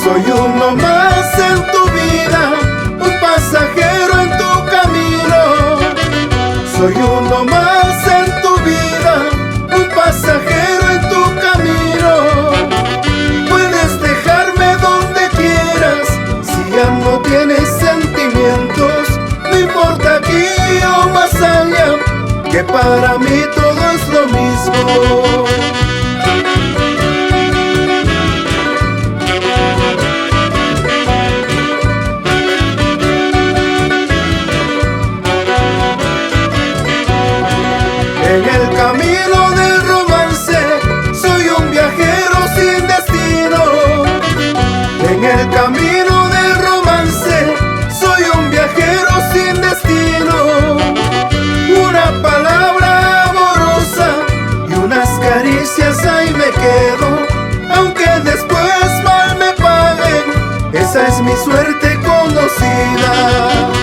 Soy uno más en tu vida, un pasajero en tu camino. Soy uno más en tu vida, un pasajero en tu camino. Puedes dejarme donde quieras, si ya no tienes sentimientos. No importa aquí o más allá, que para mí todo es lo mismo. En el camino del romance soy un viajero sin destino. En el camino del romance soy un viajero sin destino. Una palabra amorosa y unas caricias, ahí me quedo. Aunque después mal me paguen, esa es mi suerte conocida.